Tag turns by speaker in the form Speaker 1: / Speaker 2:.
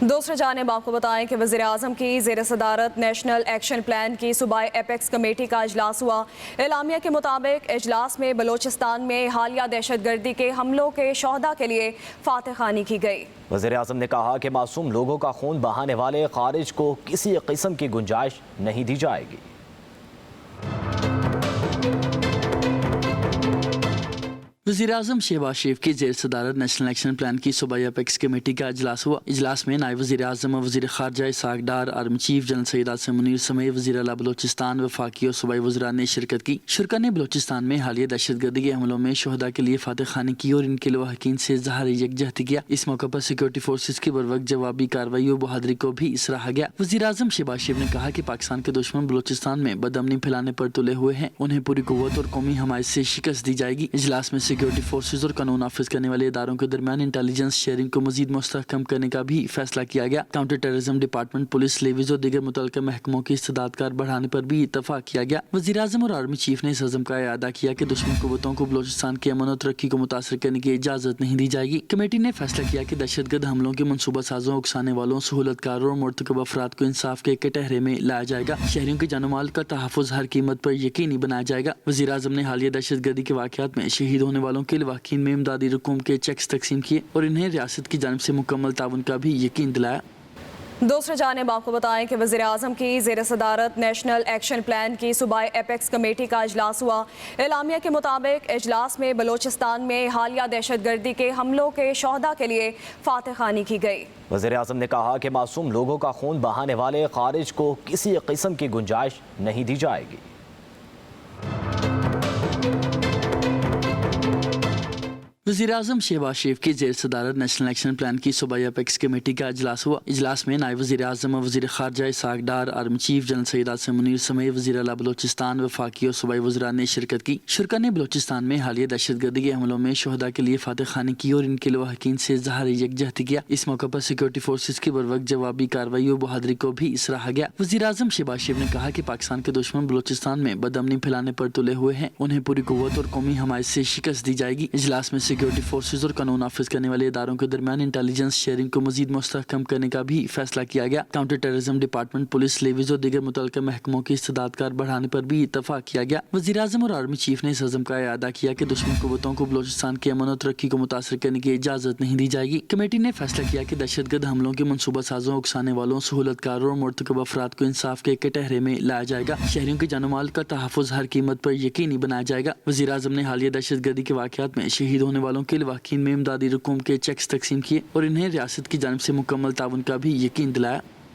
Speaker 1: دوسری جانب آپ کو بتائیں کہ وزیراعظم کی زیر صدارت نیشنل ایکشن پلان کی صوبائی ایپیکس کمیٹی کا اجلاس ہوا۔ اعلامیہ کے مطابق اجلاس میں بلوچستان میں حالیہ دہشت گردی کے حملوں کے شہداء کے لیے فاتح خوانی کی گئی۔
Speaker 2: وزیراعظم نے کہا کہ معصوم لوگوں کا خون بہانے والے خارج کو کسی قسم کی گنجائش نہیں دی جائے گی۔
Speaker 3: وزیراعظم شہباز شریف کی زیر صدارت نیشنل ایکشن پلان کی صوبائی ایپیکس کمیٹی کا اجلاس ہوا۔ اجلاس میں نائب وزیر اعظم و وزیر خارجہ Ishaq Dar, army chief general Syed Asim Munir سمیت وزیر اعلیٰ بلوچستان، وفاقی اور صوبائی وزراء نے شرکت کی۔ شرکا نے بلوچستان میں حالیہ دہشت گردی کے حملوں میں شہداء کے لیے فاتح خوانی کی اور ان کے لواحقین سے اظہار یکجہتی کیا۔ اس موقع پر سیکورٹی فورسز کی بروقت جوابی کارروائی اور بہادری کو بھی سراہا گیا۔ وزیر اعظم شہباز شریف نے کہا کہ پاکستان کے دشمن بلوچستان میں بدامنی پھیلانے پر تلے ہوئے ہیں، انہیں پوری قوت اور قومی حمایت سے شکست دی جائے گی۔ اجلاس میں سیکورٹی فورسز اور قانون نافذ کرنے والے اداروں کے درمیان انٹیلیجنس شیئرنگ کو مزید مستحکم کرنے کا بھی فیصلہ کیا گیا۔ Counter terrorism department, police, levies اور دیگر متعلقہ محکموں کی استعداد کار بڑھانے پر بھی اتفاق کیا گیا۔ وزیر اعظم اور آرمی چیف نے اس عزم کا اعادہ کیا کہ دشمن قوتوں کو بلوچستان کی امن و ترقی کو متاثر کرنے کی اجازت نہیں دی جائے گی۔ کمیٹی نے فیصلہ کیا کہ دہشت گرد حملوں کے منصوبہ سازوں، اکسانے والوں، سہولت کاروں اور مرتکب افراد کو انصاف کے کٹہرے میں لایا جائے گا۔ شہریوں کی جان و مال کا تحفظ ہر قیمت پر یقینی بنایا جائے گا۔ وزیر اعظم نے حالیہ دہشت گردی کے واقعات میں شہید ہونے والوں کے لواحقین میں امدادی رقوم کے چیکس تقسیم کیے اور انہیں ریاست کی جانب سے مکمل تعاون کا بھی یقین دلایا۔
Speaker 1: دوسری جانب آپ کو بتائیں کہ وزیر اعظم کی زیر صدارت نیشنل ایکشن پلان کی صوبائی ایپیکس کمیٹی کا اجلاس ہوا۔ اعلامیہ کے مطابق اجلاس میں بلوچستان میں حالیہ دہشت گردی کے حملوں کے شہداء کے لیے فاتح خوانی کی گئی۔
Speaker 2: وزیر اعظم نے کہا کہ معصوم لوگوں کا خون بہانے والے خارج کو کسی قسم کی گنجائش نہیں دی جائے گی۔
Speaker 3: وزیر اعظم شہباز شریف کی زیر صدارت نیشنل ایکشن پلان کی صوبائی ایپیکس کمیٹی کا اجلاس ہوا۔ اجلاس میں نائب وزیر اعظم و وزیر خارجہ Ishaq Dar, army chief general Syed Asim Munir سمیت وزیر اعلیٰ بلوچستان، وفاقی اور صوبائی وزراء نے شرکت کی۔ شرکا نے بلوچستان میں حالیہ دہشت گردی کے حملوں میں شہداء کے لیے فاتح خوانی کی اور ان کے لواحقین سے اظہار یکجہتی کیا۔ اس موقع پر سیکورٹی فورسز کی بروقت جوابی کارروائی اور بہادری کو بھی سراہا گیا۔ وزیر اعظم شہباز شریف نے کہا کہ پاکستان کے دشمن بلوچستان میں بدامنی پھیلانے پر تلے ہوئے ہیں، انہیں پوری قوت اور قومی حمایت سے شکست دی جائے گی۔ اجلاس میں سیکورٹی فورسز اور قانون نافذ کرنے والے اداروں کے درمیان انٹیلیجنس شیئرنگ کو مزید مستحکم کرنے کا بھی فیصلہ کیا گیا۔ Counter terrorism department, police, levies اور دیگر متعلقہ محکموں کی استعداد کار بڑھانے پر بھی اتفاق کیا گیا۔ وزیر اعظم اور آرمی چیف نے اس عزم کا اعادہ کیا کہ دشمن قوتوں کو بلوچستان کی امن و ترقی کو متاثر کرنے کی اجازت نہیں دی جائے گی۔ کمیٹی نے فیصلہ کیا کہ دہشت گرد حملوں کے منصوبہ سازوں، اکسانے والوں، سہولت کاروں اور مرتکب افراد کو انصاف کے کٹہرے میں لایا جائے گا۔ شہریوں کی جان و مال کا تحفظ ہر قیمت پر یقینی بنایا جائے گا۔ وزیر اعظم نے حالیہ دہشت گردی کے واقعات میں شہید ہونے والوں کے لواحقین میں امدادی رقوم کے چیکس تقسیم کیے اور انہیں ریاست کی جانب سے مکمل تعاون کا بھی یقین دلایا۔